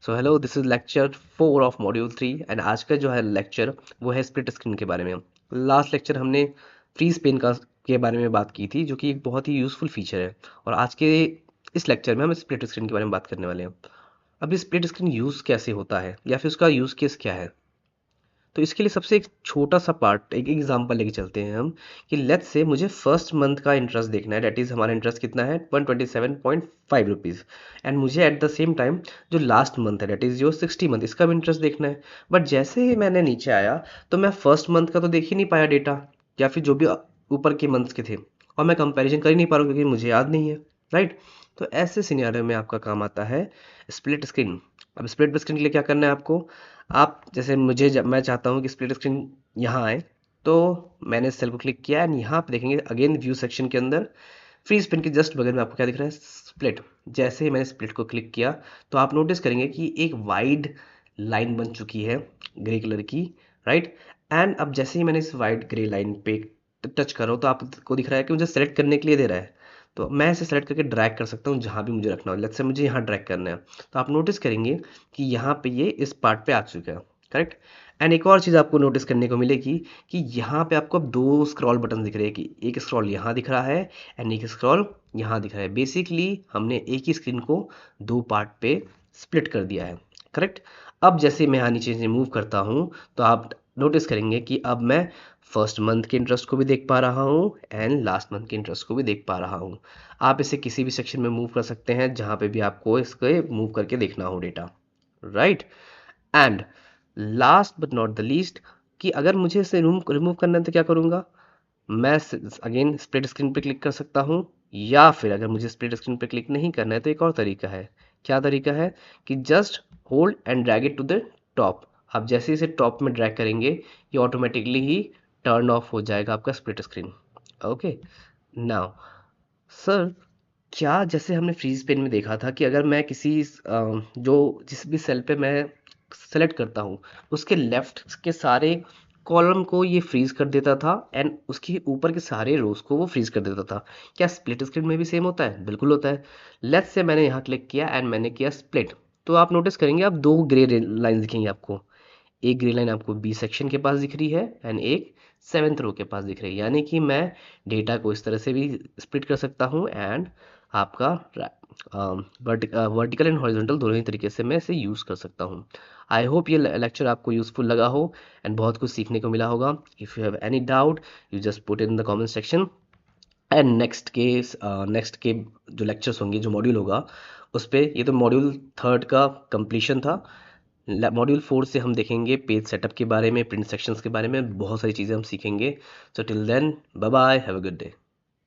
So hello, this is lecture 4 of module 3 and आज का जो है लेक्चर वो है स्प्लिट स्क्रीन के बारे में। लास्ट लेक्चर हमने फ्रीज पेन का के बारे में बात की थी, जो कि एक बहुत ही यूज़फुल फीचर है। और आज के इस लेक्चर में हम स्प्लिट स्क्रीन के बारे में बात करने वाले हैं। अब ये स्प्लिट स्क्रीन यूज़ कैसे होता है या फिर उसका यूज़ केस क्या है। तो इसके लिए सबसे एक छोटा सा पार्ट, एक एग्जांपल लेके चलते हैं हम कि लेट्स से मुझे फर्स्ट मंथ का इंटरेस्ट देखना है। डेट इज़ हमारा इंटरेस्ट कितना है 127.5 रुपीज़। एंड मुझे एट द सेम टाइम जो लास्ट मंथ है डेट इज़ योर 60 मंथ, इसका भी इंटरेस्ट देखना है। बट जैसे ही मैंने नीचे आया तो मैं फर्स्ट मंथ का तो देख ही नहीं पाया डेटा, या फिर जो भी ऊपर के मंथ्स के थे, और मैं कंपैरिजन कर ही नहीं पा रहा हूँ क्योंकि मुझे याद नहीं है। राइट। तो ऐसे सिनेरियो में आपका काम आता है स्प्लिट स्क्रीन। अब स्प्लिट स्क्रीन के लिए क्या करना है आपको, आप जैसे मुझे जब मैं चाहता हूँ कि स्प्लिट स्क्रीन यहाँ आए, तो मैंने इस सेल को क्लिक किया एंड यहाँ पे देखेंगे अगेन व्यू सेक्शन के अंदर फ्री स्पिन के जस्ट बगल में आपको क्या दिख रहा है, स्प्लिट। जैसे ही मैंने स्प्लिट को क्लिक किया तो आप नोटिस करेंगे कि एक वाइड लाइन बन चुकी है ग्रे कलर की। राइट। एंड अब जैसे ही मैंने इस वाइड ग्रे लाइन पे टच कर रहा हूँ तो आपको दिख रहा है कि मुझे सेलेक्ट करने के लिए दे रहा है। तो मैं इसे सेलेक्ट करके ड्रैग कर सकता हूँ जहाँ भी मुझे रखना हो। लेट्स से मुझे यहाँ ड्रैग करना है, तो आप नोटिस करेंगे कि यहाँ पे ये इस पार्ट पे आ चुका है। करेक्ट। एंड एक और चीज़ आपको नोटिस करने को मिलेगी कि यहाँ पे आपको अब दो स्क्रॉल बटन दिख रहे हैं, कि एक स्क्रॉल यहाँ दिख रहा है एंड एक स्क्रॉल यहाँ दिख रहा है। बेसिकली हमने एक ही स्क्रीन को दो पार्ट पे स्प्लिट कर दिया है। करेक्ट। अब जैसे मैं यहाँ नीचे से मूव करता हूँ तो आप नोटिस करेंगे कि अब मैं फर्स्ट मंथ के इंटरेस्ट को भी देख पा रहा हूँ एंड लास्ट मंथ के इंटरेस्ट को भी देख पा रहा हूँ। आप इसे किसी भी सेक्शन में मूव कर सकते हैं जहाँ पे भी आपको इसके मूव करके देखना हो data. Right. And last but not the least, कि अगर मुझे इसे रिमूव करना है तो क्या करूँगा, मैं अगेन स्प्लिट स्क्रीन पे क्लिक कर सकता हूँ, या फिर अगर मुझे स्प्लिट स्क्रीन पे क्लिक नहीं करना है तो एक और तरीका है। क्या तरीका है कि just hold and drag it to the top. आप जैसे इसे टॉप में ड्रैग करेंगे ये ऑटोमेटिकली ही टर्न ऑफ हो जाएगा आपका split screen. Okay. Now sir, क्या जैसे हमने फ्रीज पेन में देखा था कि अगर मैं किसी जो जिस भी सेल पे मैं सेलेक्ट करता हूँ उसके लेफ्ट के सारे कॉलम को ये फ्रीज कर देता था एंड उसके ऊपर के सारे रोज को वो फ्रीज कर देता था। क्या स्प्लिट स्क्रीन में भी सेम होता है? बिल्कुल होता है। लेट्स से मैंने यहाँ क्लिक किया एंड मैंने किया स्प्लिट, तो आप नोटिस करेंगे आप दो ग्रे लाइन दिखेंगे आपको। एक ग्रे लाइन आपको बी सेक्शन के पास दिख रही है एंड एक सेवेंथ रो के पास दिख रही है। यानी कि मैं डेटा को इस तरह से भी स्प्लिट कर सकता हूँ एंड आपका वर्टिकल एंड हॉरिजॉन्टल दोनों ही तरीके से मैं इसे यूज़ कर सकता हूँ। आई होप ये लेक्चर आपको यूज़फुल लगा हो एंड बहुत कुछ सीखने को मिला होगा। If you have any doubt you just put in the comment section and next के जो लेक्चर्स होंगे, जो मॉड्यूल होगा उस पे, ये तो मॉड्यूल थर्ड का कंप्लीशन था। मॉड्यूल 4 से हम देखेंगे पेज सेटअप के बारे में, प्रिंट सेक्शंस के बारे में, बहुत सारी चीज़ें हम सीखेंगे। So till then bye bye, have a good day.